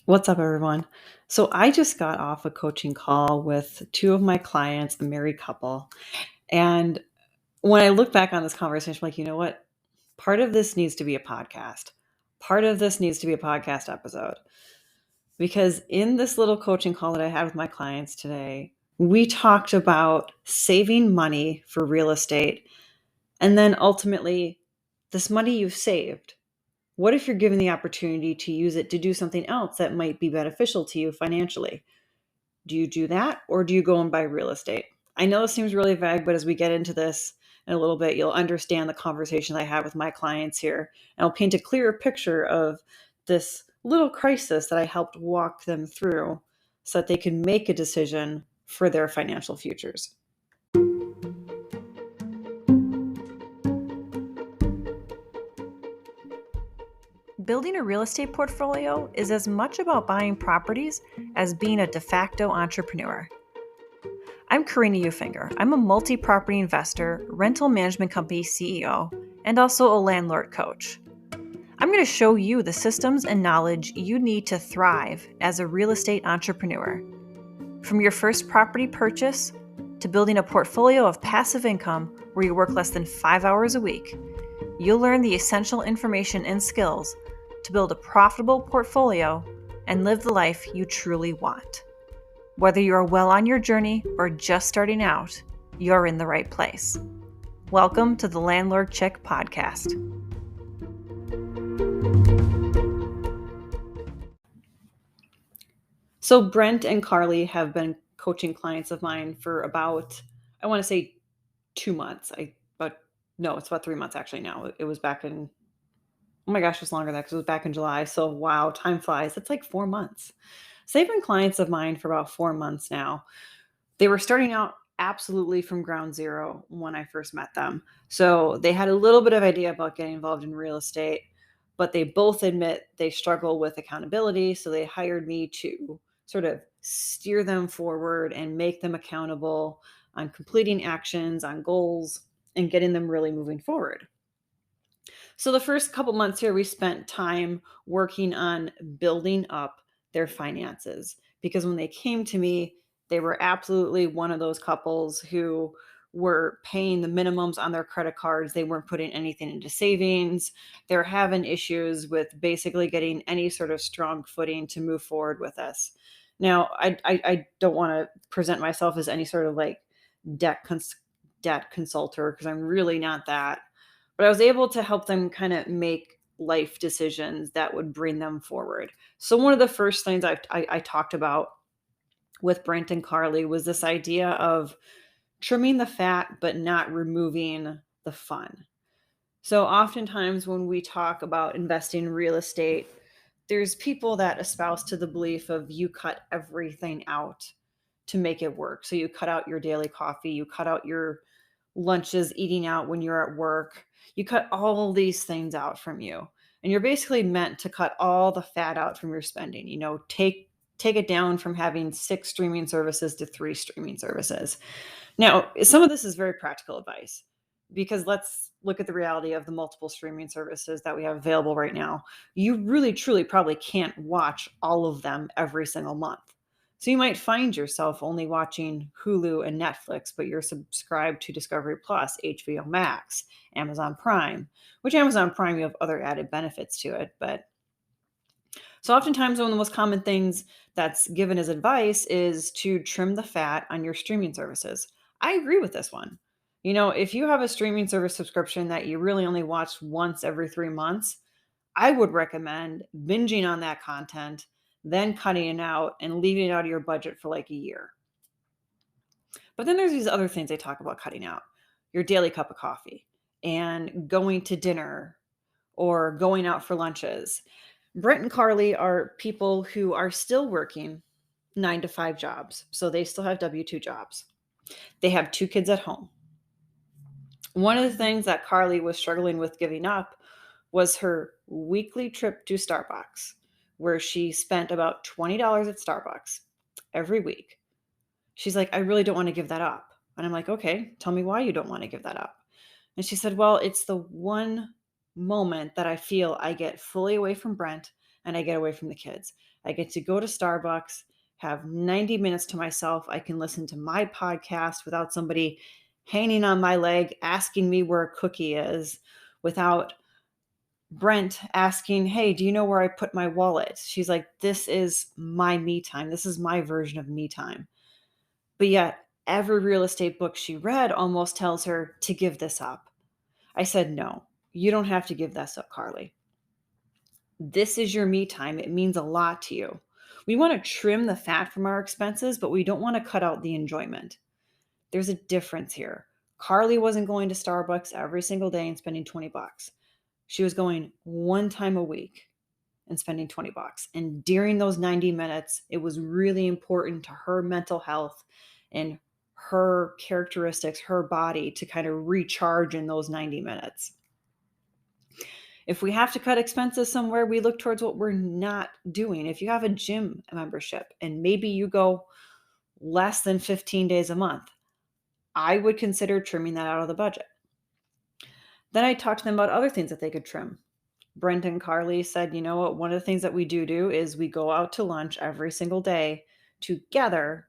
What's up, everyone? So I just got off a coaching call with two of my clients, a married couple. And when I look back on this conversation, I'm like, you know what? Part of this needs to be a podcast. Part of this needs to be a podcast episode. Because in this little coaching call that I had with my clients today, we talked about saving money for real estate. And then ultimately, this money you've saved, what if you're given the opportunity to use it to do something else that might be beneficial to you financially? Do you do that or do you go and buy real estate? I know it seems really vague, but as we get into this in a little bit, you'll understand the conversations I have with my clients here. And I'll paint a clearer picture of this little crisis that I helped walk them through so that they can make a decision for their financial futures. Building a real estate portfolio is as much about buying properties as being a de facto entrepreneur. I'm Karina Ufinger. I'm a multi-property investor, rental management company CEO, and also a landlord coach. I'm going to show you the systems and knowledge you need to thrive as a real estate entrepreneur. From your first property purchase to building a portfolio of passive income where you work less than 5 hours a week, you'll learn the essential information and skills to build a profitable portfolio and live the life you truly want. Whether you are well on your journey or just starting out, you're in the right place. Welcome to the Landlord Chick podcast. So Brent and Carly have been coaching clients of mine for about, I want to say 2 months. It's about 3 months actually now. It was back in, oh my gosh, it's longer than that because it was back in July. So wow, time flies. It's like 4 months. So they've been clients of mine for about 4 months now. They were starting out absolutely from ground zero when I first met them. So they had a little bit of idea about getting involved in real estate, but they both admit they struggle with accountability. So they hired me to sort of steer them forward and make them accountable on completing actions, on goals, and getting them really moving forward. So the first couple months here, we spent time working on building up their finances because when they came to me, they were absolutely one of those couples who were paying the minimums on their credit cards. They weren't putting anything into savings. They're having issues with basically getting any sort of strong footing to move forward with us. Now, I don't want to present myself as any sort of like debt consultant because I'm really not that. But I was able to help them kind of make life decisions that would bring them forward. So one of the first things I talked about with Brent and Carly was this idea of trimming the fat but not removing the fun. So oftentimes when we talk about investing in real estate, there's people that espouse to the belief of you cut everything out to make it work. So you cut out your daily coffee, you cut out your lunches, eating out when you're at work. You cut all these things out from you. And you're basically meant to cut all the fat out from your spending. Take it down from having 6 streaming services to 3 streaming services. Now, some of this is very practical advice because let's look at the reality of the multiple streaming services that we have available right now. You really, truly probably can't watch all of them every single month. So you might find yourself only watching Hulu and Netflix, but you're subscribed to Discovery Plus, HBO Max, Amazon Prime, which Amazon Prime, you have other added benefits to it. But so oftentimes one of the most common things that's given as advice is to trim the fat on your streaming services. I agree with this one. If you have a streaming service subscription that you really only watch once every 3 months, I would recommend binging on that content, then cutting it out and leaving it out of your budget for like a year. But then there's these other things they talk about cutting out: your daily cup of coffee and going to dinner or going out for lunches. Brent and Carly are people who are still working 9 to 5 jobs. So they still have W-2 jobs. They have 2 kids at home. One of the things that Carly was struggling with giving up was her weekly trip to Starbucks, where she spent about $20 at Starbucks every week. She's like, I really don't want to give that up. And I'm like, okay, tell me why you don't want to give that up. And she said, well, it's the one moment that I feel I get fully away from Brent and I get away from the kids. I get to go to Starbucks, have 90 minutes to myself. I can listen to my podcast without somebody hanging on my leg asking me where a cookie is, without Brent asking, "Hey, do you know where I put my wallet?" She's like, "This is my me time. This is my version of me time." But yet, every real estate book she read almost tells her to give this up. I said, "No, you don't have to give this up, Carly. This is your me time. It means a lot to you. We want to trim the fat from our expenses, but we don't want to cut out the enjoyment. There's a difference here." Carly wasn't going to Starbucks every single day and spending 20 bucks. She was going one time a week and spending 20 bucks. And during those 90 minutes, it was really important to her mental health and her characteristics, her body, to kind of recharge in those 90 minutes. If we have to cut expenses somewhere, we look towards what we're not doing. If you have a gym membership and maybe you go less than 15 days a month, I would consider trimming that out of the budget. Then I talked to them about other things that they could trim. Brent and Carly said, "You know what? One of the things that we do is we go out to lunch every single day together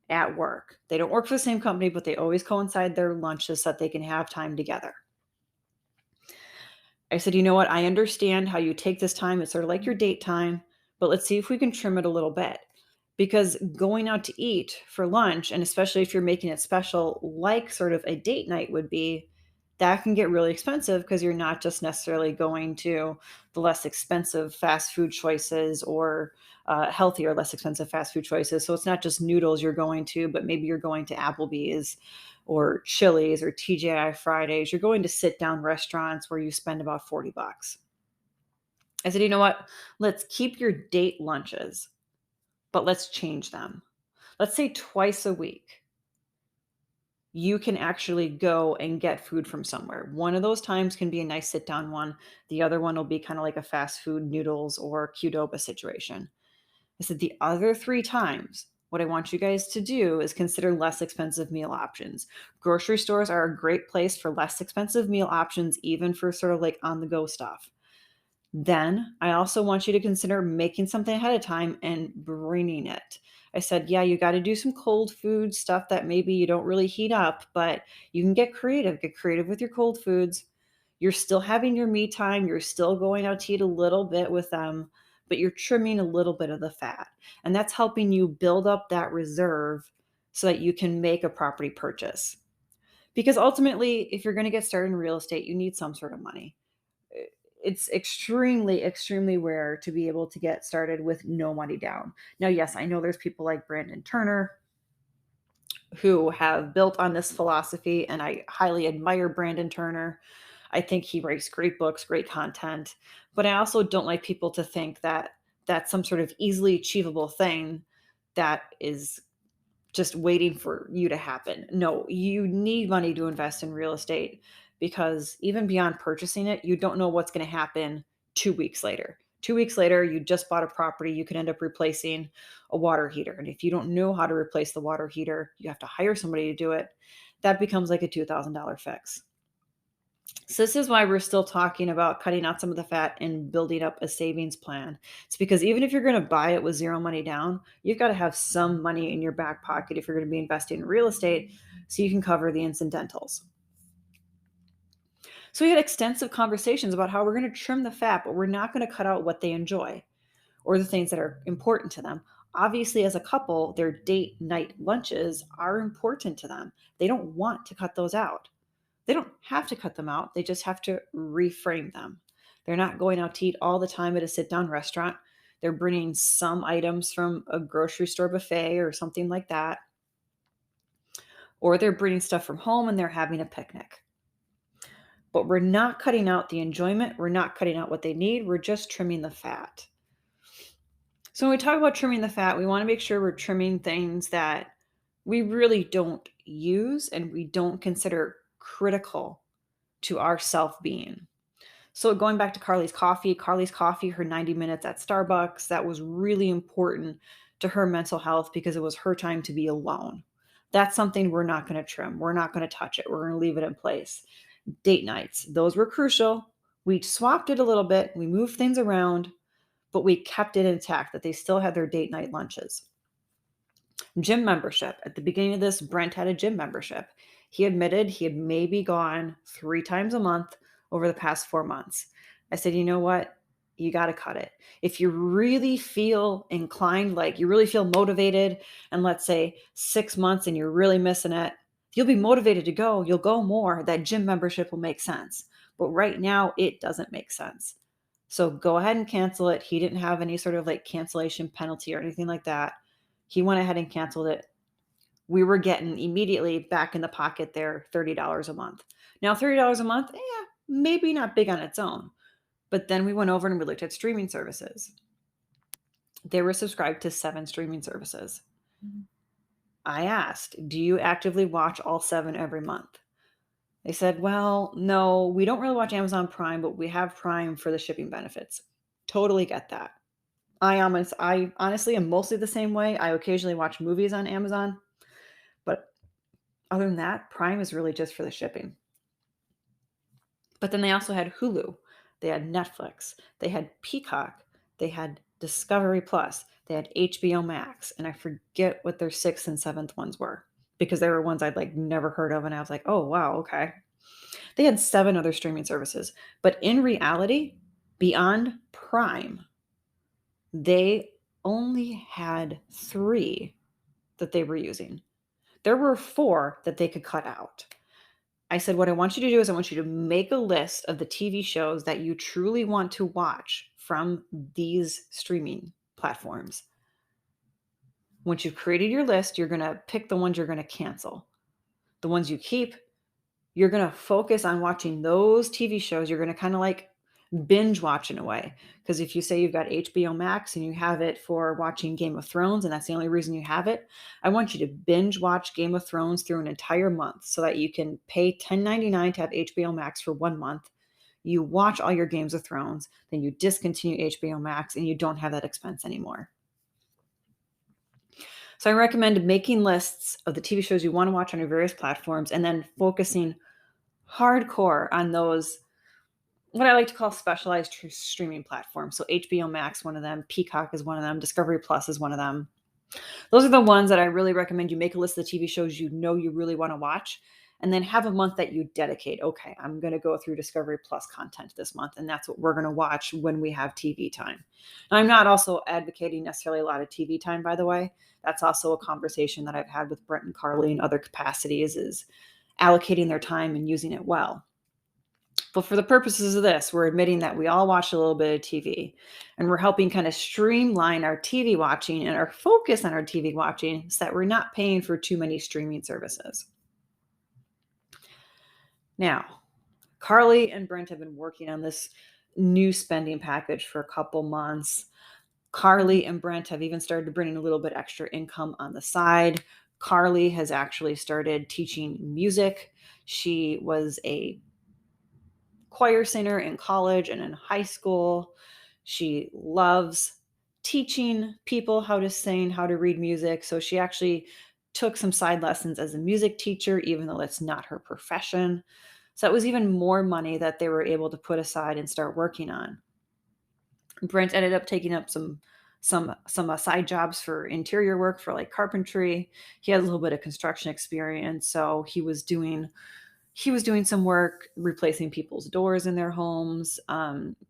at work. They don't work for the same company, but they always coincide their lunches so that they can have time together." I said, "You know what? I understand how you take this time. It's sort of like your date time, but let's see if we can trim it a little bit." Because going out to eat for lunch, and especially if you're making it special, like sort of a date night would be, that can get really expensive because you're not just necessarily going to the less expensive fast food choices or healthier, less expensive fast food choices. So it's not just noodles you're going to, but maybe you're going to Applebee's or Chili's or TGI Fridays. You're going to sit down restaurants where you spend about 40 bucks. I said, "You know what? Let's keep your date lunches, but let's change them. Let's say twice a week, you can actually go and get food from somewhere. One of those times can be a nice sit down one. The other one will be kind of like a fast food noodles or Qdoba situation." I said, "The other three times, what I want you guys to do is consider less expensive meal options. Grocery stores are a great place for less expensive meal options, even for sort of like on the go stuff. Then I also want you to consider making something ahead of time and bringing it." I said, "Yeah, you got to do some cold food stuff that maybe you don't really heat up, but you can get creative. Get creative with your cold foods. You're still having your me time. You're still going out to eat a little bit with them, but you're trimming a little bit of the fat. And that's helping you build up that reserve so that you can make a property purchase." Because ultimately, if you're going to get started in real estate, you need some sort of money. It's extremely, extremely rare to be able to get started with no money down. Now, yes, I know there's people like Brandon Turner who have built on this philosophy, and I highly admire Brandon Turner. I think he writes great books, great content, but I also don't like people to think that that's some sort of easily achievable thing that is just waiting for you to happen. No, you need money to invest in real estate because even beyond purchasing it, you don't know what's going to happen 2 weeks later. 2 weeks later, you just bought a property, you could end up replacing a water heater. And if you don't know how to replace the water heater, you have to hire somebody to do it. That becomes like a $2,000 fix. So this is why we're still talking about cutting out some of the fat and building up a savings plan. It's because even if you're going to buy it with zero money down, you've got to have some money in your back pocket if you're going to be investing in real estate so you can cover the incidentals. So we had extensive conversations about how we're going to trim the fat, but we're not going to cut out what they enjoy or the things that are important to them. Obviously, as a couple, their date night lunches are important to them. They don't want to cut those out. They don't have to cut them out. They just have to reframe them. They're not going out to eat all the time at a sit down restaurant. They're bringing some items from a grocery store buffet or something like that. Or they're bringing stuff from home and they're having a picnic. But we're not cutting out the enjoyment. We're not cutting out what they need. We're just trimming the fat. So when we talk about trimming the fat, we want to make sure we're trimming things that we really don't use and we don't consider critical to our self being. So going back to Carly's coffee, her 90 minutes at Starbucks, that was really important to her mental health because it was her time to be alone. That's something we're not going to trim. We're not going to touch it. We're going to leave it in place. Date nights, those were crucial. We swapped it a little bit. We moved things around, but we kept it intact that they still had their date night lunches. Gym membership. At the beginning of this, Brent had a gym membership. He admitted he had maybe gone 3 times a month over the past 4 months. I said, you know what? You got to cut it. If you really feel inclined, like you really feel motivated, and let's say 6 months and you're really missing it, you'll be motivated to go. You'll go more. That gym membership will make sense. But right now, it doesn't make sense. So go ahead and cancel it. He didn't have any sort of like cancellation penalty or anything like that. He went ahead and canceled it. We were getting immediately back in the pocket there $30 a month. Now, $30 a month, yeah, maybe not big on its own. But then we went over and we looked at streaming services. They were subscribed to 7 streaming services. I asked, do you actively watch all 7 every month? They said, well, no, we don't really watch Amazon Prime, but we have Prime for the shipping benefits. Totally get that. I honestly am mostly the same way. I occasionally watch movies on Amazon, but other than that, Prime is really just for the shipping. But then they also had Hulu, they had Netflix, they had Peacock, they had Discovery Plus, they had HBO Max, and I forget what their 6th and 7th ones were because they were ones I'd like never heard of, and I was like, oh wow, okay. They had 7 other streaming services, but in reality, beyond Prime, they only had 3 that they were using. There were 4 that they could cut out. I said, what I want you to do is I want you to make a list of the TV shows that you truly want to watch from these streaming platforms. Once you've created your list, you're going to pick the ones you're going to cancel. The ones you keep, you're going to focus on watching those TV shows. You're going to kind of like binge watch in a way. Because if you say you've got HBO Max and you have it for watching Game of Thrones, and that's the only reason you have it, I want you to binge watch Game of Thrones through an entire month so that you can pay $10.99 to have HBO Max for 1 month. You watch all your Games of Thrones, then you discontinue HBO Max and you don't have that expense anymore. So I recommend making lists of the TV shows you want to watch on your various platforms and then focusing hardcore on those, what I like to call specialized streaming platforms. So HBO Max, one of them, Peacock is one of them, Discovery Plus is one of them. Those are the ones that I really recommend you make a list of the TV shows you know you really want to watch, and then have a month that you dedicate. Okay, I'm going to go through Discovery Plus content this month, and that's what we're going to watch when we have TV time. And I'm not also advocating necessarily a lot of TV time, by the way. That's also a conversation that I've had with Brent and Carly in other capacities, is allocating their time and using it well. But for the purposes of this, we're admitting that we all watch a little bit of TV, and we're helping kind of streamline our TV watching and our focus on our TV watching so that we're not paying for too many streaming services. Now, Carly and Brent have been working on this new spending package for a couple months. Carly and Brent have even started bringing a little bit extra income on the side. Carly has actually started teaching music. She was a choir singer in college and in high school. She loves teaching people how to sing, how to read music. So she actually took some side lessons as a music teacher, even though that's not her profession. So it was even more money that they were able to put aside and start working on. Brent ended up taking up some side jobs for interior work for like carpentry. He had a little bit of construction experience, so he was doing some work replacing people's doors in their homes,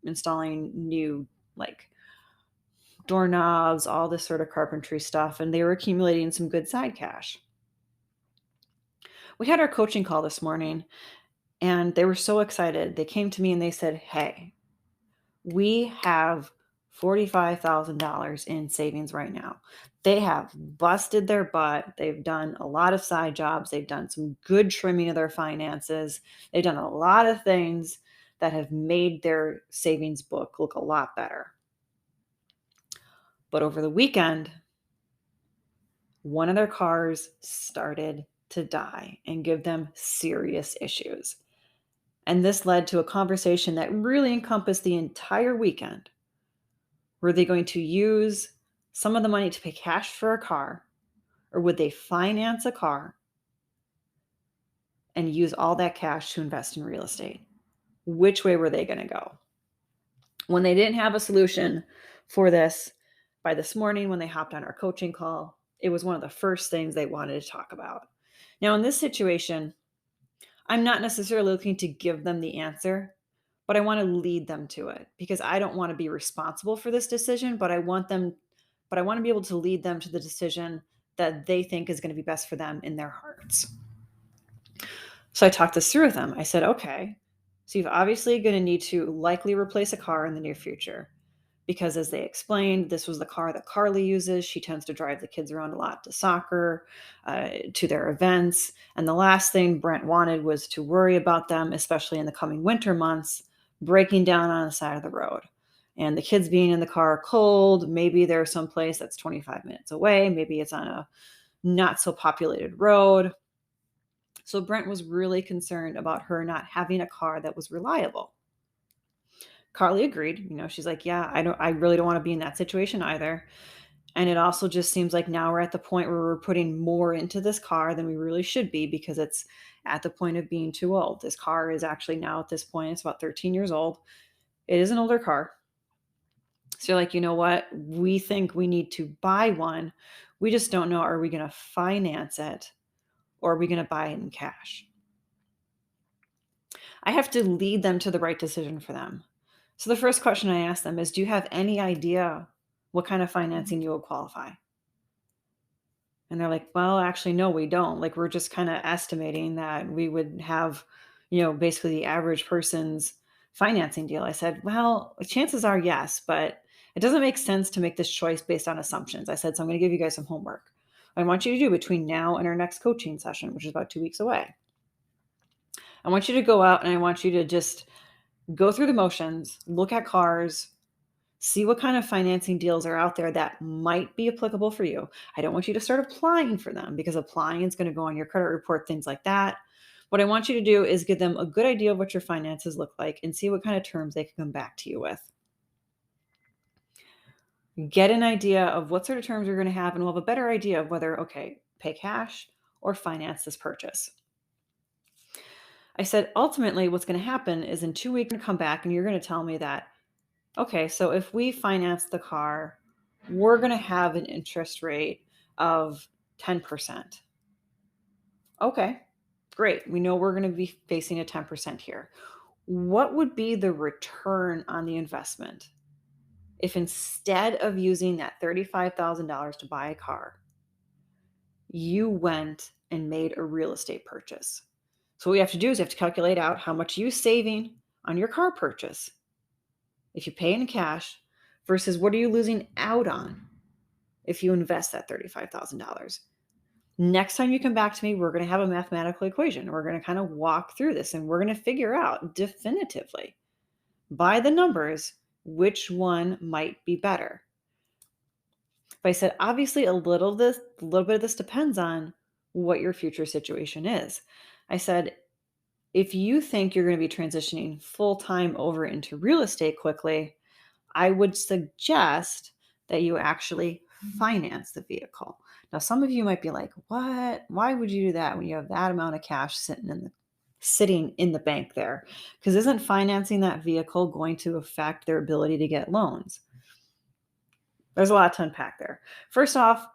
installing new like doorknobs, all this sort of carpentry stuff, and they were accumulating some good side cash. We had our coaching call this morning, and they were so excited. They came to me and they said, hey, we have $45,000 in savings right now. They have busted their butt. They've done a lot of side jobs. They've done some good trimming of their finances. They've done a lot of things that have made their savings book look a lot better. But over the weekend, one of their cars started to die and give them serious issues. And this led to a conversation that really encompassed the entire weekend. Were they going to use some of the money to pay cash for a car, or would they finance a car and use all that cash to invest in real estate? Which way were they going to go? When they didn't have a solution for this. By this morning, when they hopped on our coaching call, it was one of the first things they wanted to talk about. Now, in this situation, I'm not necessarily looking to give them the answer, but I want to lead them to it because I don't want to be responsible for this decision, but I want to be able to lead them to the decision that they think is going to be best for them in their hearts. So I talked this through with them. I said, okay, so you're obviously going to need to likely replace a car in the near future because, as they explained, this was the car that Carly uses. She tends to drive the kids around a lot to soccer, to their events. And the last thing Brent wanted was to worry about them, especially in the coming winter months, breaking down on the side of the road. And the kids being in the car cold, maybe there's some place that's 25 minutes away. Maybe it's on a not so populated road. So Brent was really concerned about her not having a car that was reliable. Carly agreed. She's like, "Yeah, I really don't want to be in that situation either." And it also just seems like now we're at the point where we're putting more into this car than we really should be because it's at the point of being too old. This car is actually now at this point, it's about 13 years old. It is an older car. So you're like, you know what? We think we need to buy one. We just don't know, are we going to finance it or are we going to buy it in cash? I have to lead them to the right decision for them. So the first question I ask them is, do you have any idea what kind of financing you will qualify? And they're like, well, actually, no, we don't. Like, we're just kind of estimating that we would have, basically the average person's financing deal. I said, well, chances are yes, but it doesn't make sense to make this choice based on assumptions. I said, so I'm going to give you guys some homework. I want you to do between now and our next coaching session, which is about 2 weeks away. I want you to go out and I want you to just go through the motions, look at cars, see what kind of financing deals are out there that might be applicable for you. I don't want you to start applying for them because applying is going to go on your credit report, things like that. What I want you to do is give them a good idea of what your finances look like and see what kind of terms they can come back to you with. Get an idea of what sort of terms you're going to have, and we'll have a better idea of whether, okay, pay cash or finance this purchase. I said, ultimately, what's going to happen is in 2 weeks, you're going to come back and you're going to tell me that, okay, so if we finance the car, we're going to have an interest rate of 10%. Okay, great. We know we're going to be facing a 10% here. What would be the return on the investment if instead of using that $35,000 to buy a car, you went and made a real estate purchase? So what you have to do is you have to calculate out how much you're saving on your car purchase if you pay in cash versus what are you losing out on if you invest that $35,000. Next time you come back to me, we're going to have a mathematical equation. We're going to kind of walk through this and we're going to figure out definitively by the numbers which one might be better. But I said, obviously, a little bit of this depends on what your future situation is. I said, if you think you're going to be transitioning full time over into real estate quickly, I would suggest that you actually finance the vehicle. Now, some of you might be like, what? Why would you do that when you have that amount of cash sitting in the bank there? Because isn't financing that vehicle going to affect their ability to get loans? There's a lot to unpack there. First off,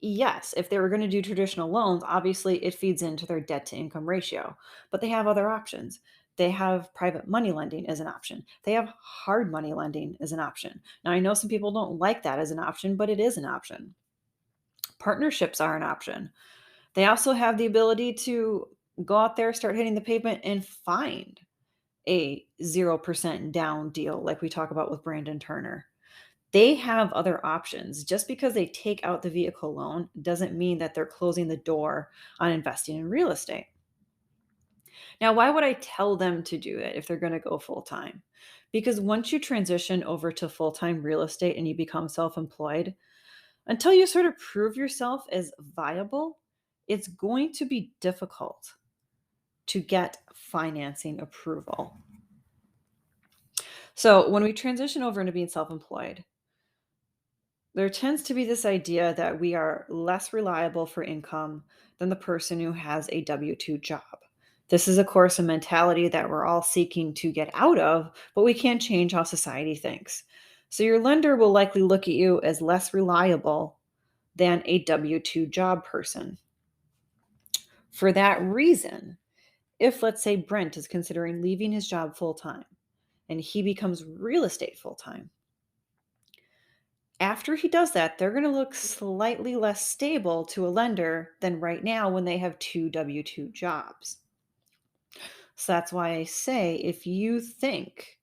yes, if they were going to do traditional loans, obviously it feeds into their debt to income ratio, but they have other options. They have private money lending as an option. They have hard money lending as an option. Now, I know some people don't like that as an option, but it is an option. Partnerships are an option. They also have the ability to go out there, start hitting the pavement, and find a 0% down deal like we talk about with Brandon Turner. They have other options. Just because they take out the vehicle loan doesn't mean that they're closing the door on investing in real estate. Now, why would I tell them to do it if they're going to go full time? Because once you transition over to full time real estate and you become self employed, until you sort of prove yourself as viable, it's going to be difficult to get financing approval. So, when we transition over into being self employed, there tends to be this idea that we are less reliable for income than the person who has a W 2 job. This is, of course, a mentality that we're all seeking to get out of, but we can't change how society thinks. So your lender will likely look at you as less reliable than a W 2 job person. For that reason, if let's say Brent is considering leaving his job full time and he becomes real estate full time, after he does that, they're going to look slightly less stable to a lender than right now when they have two W 2 jobs. So that's why I say if you think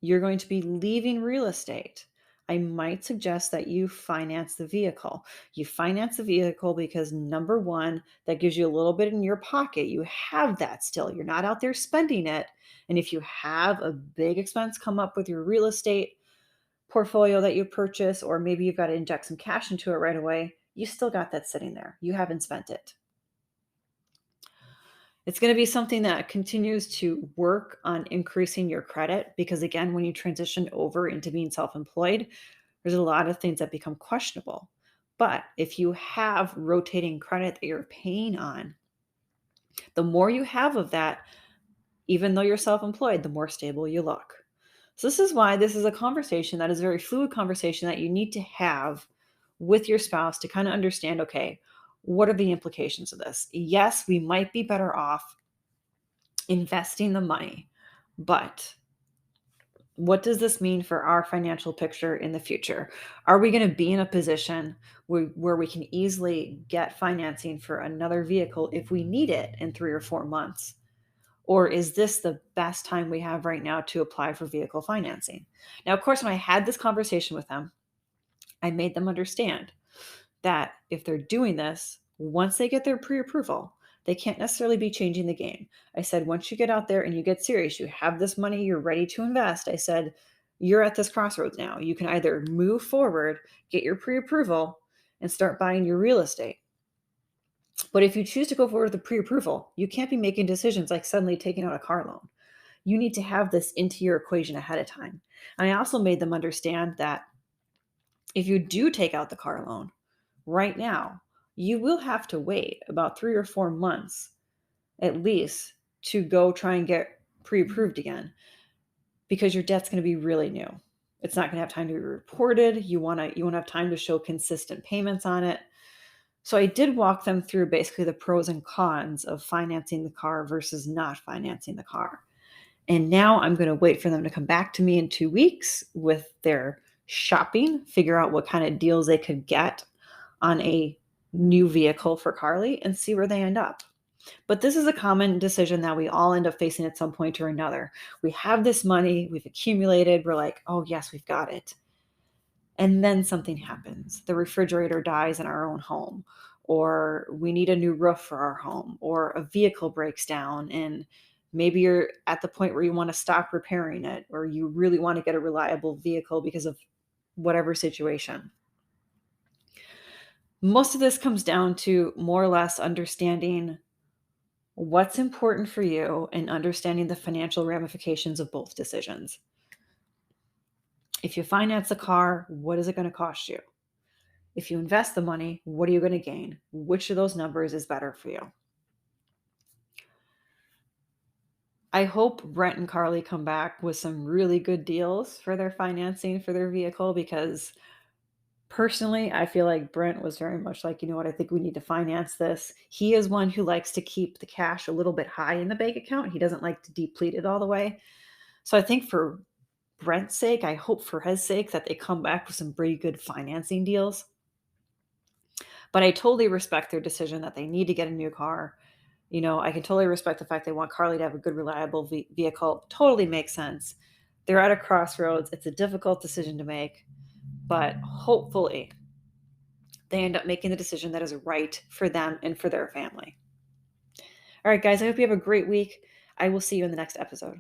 you're going to be leaving real estate, I might suggest that you finance the vehicle. You finance the vehicle because number one, that gives you a little bit in your pocket. You have that still. You're not out there spending it. And if you have a big expense come up with your real estate portfolio that you purchase, or maybe you've got to inject some cash into it right away, you still got that sitting there. You haven't spent it. It's going to be something that continues to work on increasing your credit because, again, when you transition over into being self employed, there's a lot of things that become questionable. But if you have rotating credit that you're paying on, the more you have of that, even though you're self employed, the more stable you look. So, this is why this is a conversation that is a very fluid conversation that you need to have with your spouse to kind of understand, okay, what are the implications of this? Yes, we might be better off investing the money. But what does this mean for our financial picture in the future? Are we going to be in a position where we can easily get financing for another vehicle if we need it in 3 or 4 months? Or is this the best time we have right now to apply for vehicle financing? Now, of course, when I had this conversation with them, I made them understand that if they're doing this, once they get their pre approval, they can't necessarily be changing the game. I said, once you get out there and you get serious, you have this money, you're ready to invest. I said, you're at this crossroads now. You can either move forward, get your pre approval, and start buying your real estate. But if you choose to go forward with the pre approval, you can't be making decisions like suddenly taking out a car loan. You need to have this into your equation ahead of time. And I also made them understand that if you do take out the car loan, right now, you will have to wait about 3 or 4 months at least to go try and get pre approved again because your debt's going to be really new. It's not going to have time to be reported. You want to have time to show consistent payments on it. So I did walk them through basically the pros and cons of financing the car versus not financing the car. And now I'm going to wait for them to come back to me in 2 weeks with their shopping, figure out what kind of deals they could get on a new vehicle for Carly and see where they end up. But this is a common decision that we all end up facing at some point or another. We have this money, we've accumulated, we're like, oh, yes, we've got it. And then something happens. The refrigerator dies in our own home, or we need a new roof for our home, or a vehicle breaks down and maybe you're at the point where you want to stop repairing it, or you really want to get a reliable vehicle because of whatever situation. Most of this comes down to more or less understanding what's important for you and understanding the financial ramifications of both decisions. If you finance a car, what is it going to cost you? If you invest the money, what are you going to gain? Which of those numbers is better for you? I hope Brent and Carly come back with some really good deals for their financing for their vehicle because personally, I feel like Brent was very much like, you know what, I think we need to finance this. He is one who likes to keep the cash a little bit high in the bank account. He doesn't like to deplete it all the way. So I think for Brent's sake, I hope for his sake that they come back with some pretty good financing deals. But I totally respect their decision that they need to get a new car. You know, I can totally respect the fact they want Carly to have a good, reliable vehicle. Totally makes sense. They're at a crossroads. It's a difficult decision to make, but hopefully they end up making the decision that is right for them and for their family. All right, guys, I hope you have a great week. I will see you in the next episode.